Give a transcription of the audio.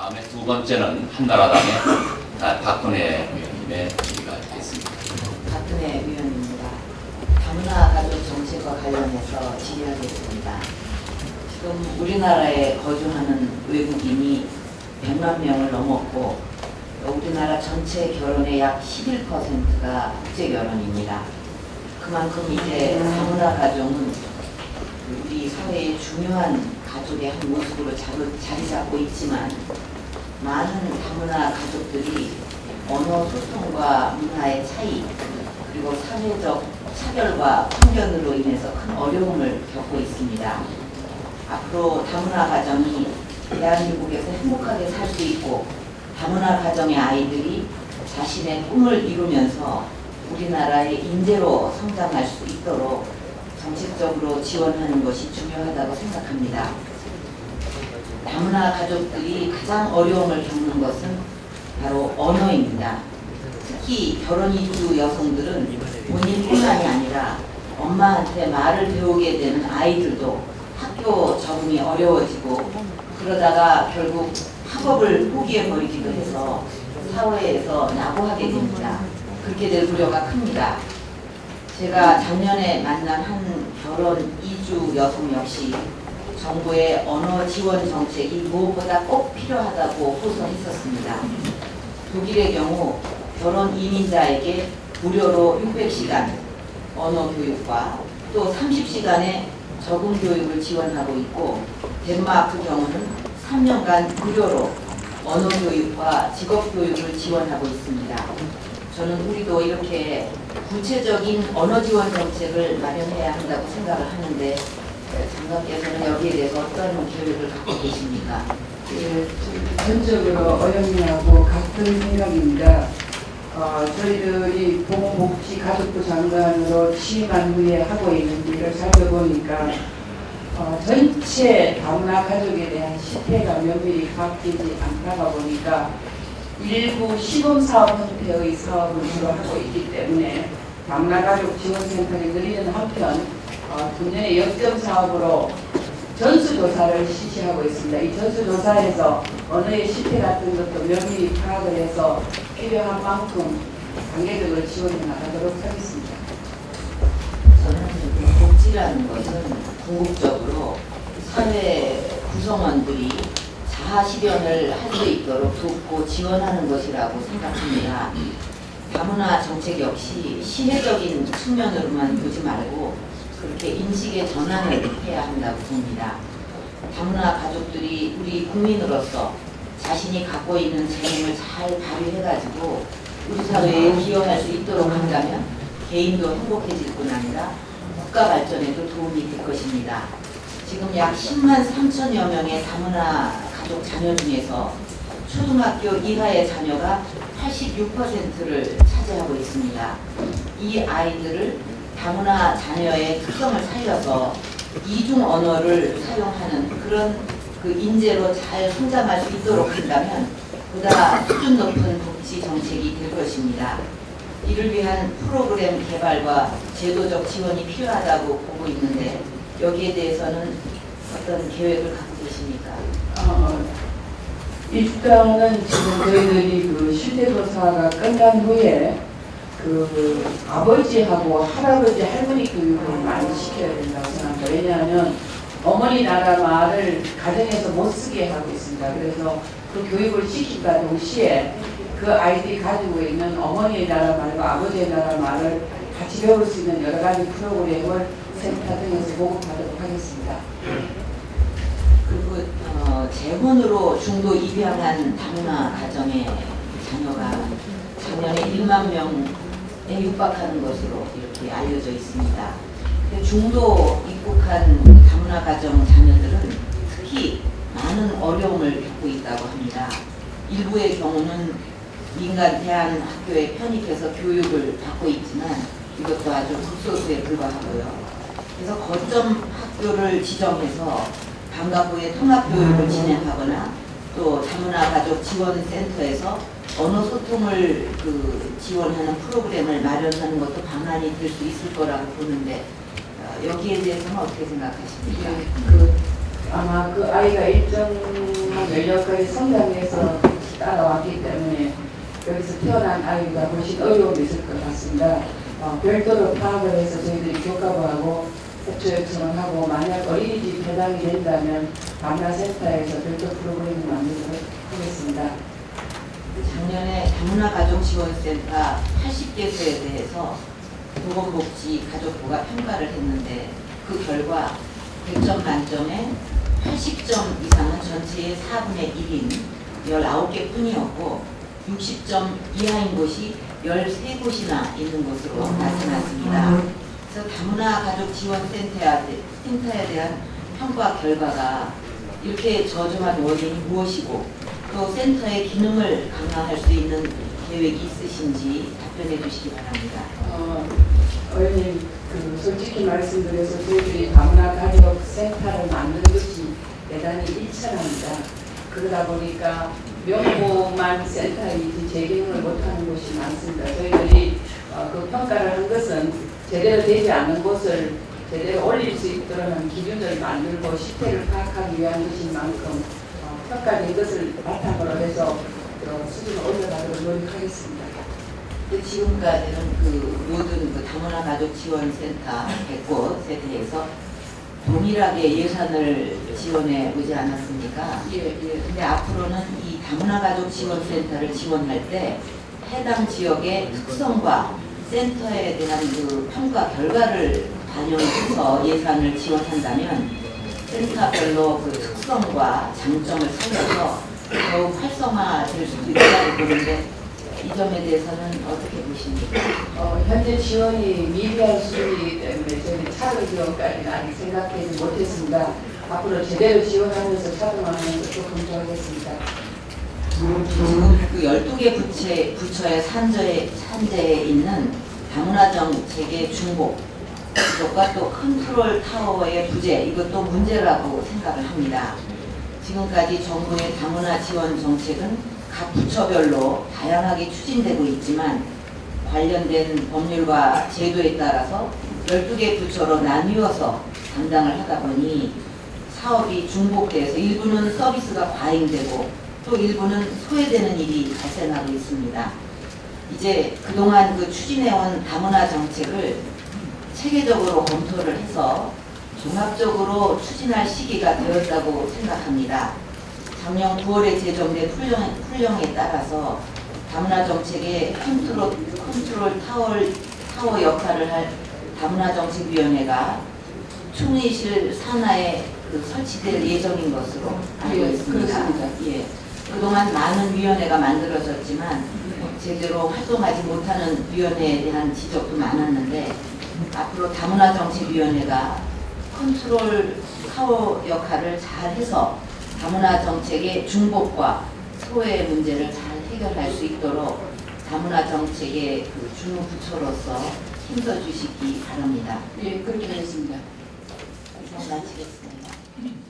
다음에 두 번째는 한나라당의 박근혜 의원님의 질의가 있겠습니다. 박근혜 의원입니다. 다문화 가족 정책과 관련해서 질의하겠습니다. 지금 우리나라에 거주하는 외국인이 100만 명을 넘었고 우리나라 전체 결혼의 약 11%가 국제 결혼입니다. 그만큼 이제 다문화 가정은 우리 사회의 중요한 가족의 한 모습으로 자리 잡고 있지만 많은 다문화 가족들이 언어 소통과 문화의 차이 그리고 사회적 차별과 편견으로 인해서 큰 어려움을 겪고 있습니다. 앞으로 다문화 가정이 대한민국에서 행복하게 살 수 있고 다문화 가정의 아이들이 자신의 꿈을 이루면서 우리나라의 인재로 성장할 수 있도록 정책적으로 지원하는 것이 중요하다고 생각합니다. 다문화 가족들이 가장 어려움을 겪는 것은 바로 언어입니다. 특히 결혼 이주 여성들은 본인뿐만이 아니라 엄마한테 말을 배우게 되는 아이들도 학교 적응이 어려워지고 그러다가 결국 학업을 포기해버리기도 해서 사회에서 낙오하게 됩니다. 그렇게 될 우려가 큽니다. 제가 작년에 만난 한 결혼 이주 여성 역시 정부의 언어 지원 정책이 무엇보다 꼭 필요하다고 호소했었습니다. 독일의 경우 결혼 이민자에게 무료로 600시간 언어 교육과 또 30시간의 적응 교육을 지원하고 있고 덴마크 경우는 3년간 무료로 언어 교육과 직업 교육을 지원하고 있습니다. 저는 우리도 이렇게 구체적인 언어 지원 정책을 마련해야 한다고 생각을 하는데 장관께서는 여기에 대해서 어떤 계획을 갖고 계십니까? 예, 전적으로 어영이하고 같은 생각입니다. 저희들이 보건복지가족부 장관으로 취임한 후에 하고 있는 일을 살펴보니까 전체 다문화 가족에 대한 시태가 면밀히 바뀌지 않다가 보니까 일부 시범사업 형태의 사업을 주로 하고 있기 때문에 다문화 가족 지원센터를 늘리는 한편 금년에 역점 사업으로 전수조사를 실시하고 있습니다. 이 전수조사에서 언어의 시태 같은 것도 면밀히 파악을 해서 필요한 만큼 단계적으로 지원해 나가도록 하겠습니다. 저는 복지라는 것은 궁극적으로 사회 구성원들이 자아 실현을 할 수 있도록 돕고 지원하는 것이라고 생각합니다. 다문화 정책 역시 시혜적인 측면으로만 보지 말고 그렇게 인식의 전환을 해야 한다고 봅니다. 다문화 가족들이 우리 국민으로서 자신이 갖고 있는 재능을 잘 발휘해가지고 우리 사회에 기여할 수 있도록 한다면 개인도 행복해질 뿐 아니라 국가 발전에도 도움이 될 것입니다. 지금 약 10만 3천여 명의 다문화 가족 자녀 중에서 초등학교 이하의 자녀가 86%를 차지하고 있습니다. 이 아이들을 다문화 자녀의 특성을 살려서 이중 언어를 사용하는 그런 인재로 잘 성장할 수 있도록 한다면 보다 수준 높은 복지 정책이 될 것입니다. 이를 위한 프로그램 개발과 제도적 지원이 필요하다고 보고 있는데 여기에 대해서는 어떤 계획을 갖고 계십니까? 일단은 지금 저희들이 실태조사가 끝난 후에 아버지하고 할아버지 할머니 교육을 많이 시켜야 된다고 생각합니다. 왜냐하면 어머니 나라 말을 가정에서 못 쓰게 하고 있습니다. 그래서 그 교육을 시킨다 동시에 그 아이들이 가지고 있는 어머니의 나라 말과 아버지의 나라 말을 같이 배울 수 있는 여러 가지 프로그램을 센터 등에서 보급하도록 하겠습니다. 그리고 재혼으로 중도 입양한 다문화 가정의 자녀가 작년에 1만 명에 육박하는 것으로 이렇게 알려져 있습니다. 중도 입국한 다문화 가정 자녀들은 특히 많은 어려움을 겪고 있다고 합니다. 일부의 경우는 민간 대안학교에 편입해서 교육을 받고 있지만 이것도 아주 극소수에 불과하고요. 그래서 거점 학교를 지정해서 방과후에 통합교육을 진행하거나 또 다문화 가족 지원센터에서 언어 소통을 지원하는 프로그램을 마련하는 것도 방안이 될 수 있을 거라고 보는데 여기에 대해서는 어떻게 생각하십니까? 아마 그 아이가 일정 연령까지 성장해서 따라왔기 때문에 여기서 태어난 아이가 훨씬 어려움이 있을 것 같습니다. 별도로 파악을 해서 저희들이 교과부하고 협조 요청을 하고 만약 어린이집 배당이 된다면 다문화센터에서 별도 프로그램을 만들도록 하겠습니다. 작년에 다문화가족지원센터 80개소에 대해서 보건복지가족부가 평가를 했는데 그 결과 100점 만점에 80점 이상은 전체의 4분의 1인 19개 뿐이었고 60점 이하인 곳이 13곳이나 있는 것으로 나타났습니다. 그래서 다문화가족지원센터에 대한 평가 결과가 이렇게 저조한 원인이 무엇이고 또 센터의 기능을 강화할 수 있는 계획이 있으신지 답변해 주시기 바랍니다. 의원님, 솔직히 말씀드려서 저희들이 다문화가족센터를 만드는 것이 대단히 일천합니다. 그러다 보니까 명목만 센터이지 재기능을 못하는 곳이 많습니다. 저희들이 그 평가를 한 것은 제대로 되지 않는 곳을 제대로 올릴 수 있도록 하는 기준을 만들고 실태를 파악하기 위한 것인 만큼 평가된 것을 바탕으로 해서 수준을 올려가도록 노력하겠습니다. 지금까지는 모든 다문화가족지원센터 100곳에 대해서 동일하게 예산을 지원해 오지 않았습니까? 예. 근데 앞으로는 이 다문화가족지원센터를 지원할 때 해당 지역의 특성과 센터에 대한 평가 결과를 반영해서 예산을 지원한다면 센터별로 특성과 장점을 살려서 더욱 활성화될 수도 있다고 보는데 이 점에 대해서는 어떻게 보십니까? 현재 지원이 미비한 수준이기 때문에 저희 차등 지원까지는 아직 생각하지 못했습니다. 앞으로 제대로 지원하면서 차등하는 것도 검토하겠습니다. 지금 12개 부처의 산재에 있는 다문화정책의 중복 이것과 또 컨트롤 타워의 부재 이것도 문제라고 생각을 합니다. 지금까지 정부의 다문화 지원 정책은 각 부처별로 다양하게 추진되고 있지만 관련된 법률과 제도에 따라서 12개 부처로 나뉘어서 담당을 하다 보니 사업이 중복돼서 일부는 서비스가 과잉되고 또 일부는 소외되는 일이 발생하고 있습니다. 이제 그동안 추진해온 다문화 정책을 체계적으로 검토를 해서 종합적으로 추진할 시기가 되었다고 생각합니다. 작년 9월에 제정된 훈령에 따라서 다문화 정책의 컨트롤 타워 역할을 할 다문화정책위원회가 총리실 산하에 설치될 예정인 것으로 알고 있습니다. 예. 그동안 많은 위원회가 만들어졌지만 제대로 활동하지 못하는 위원회에 대한 지적도 많았는데 앞으로 다문화정책위원회가 컨트롤 타워 역할을 잘 해서 다문화 정책의 중복과 소외 문제를 잘 해결할 수 있도록 다문화 정책의 주무부처로서 힘써 주시기 바랍니다. 예, 그렇게 하겠습니다. 이상 마치겠습니다.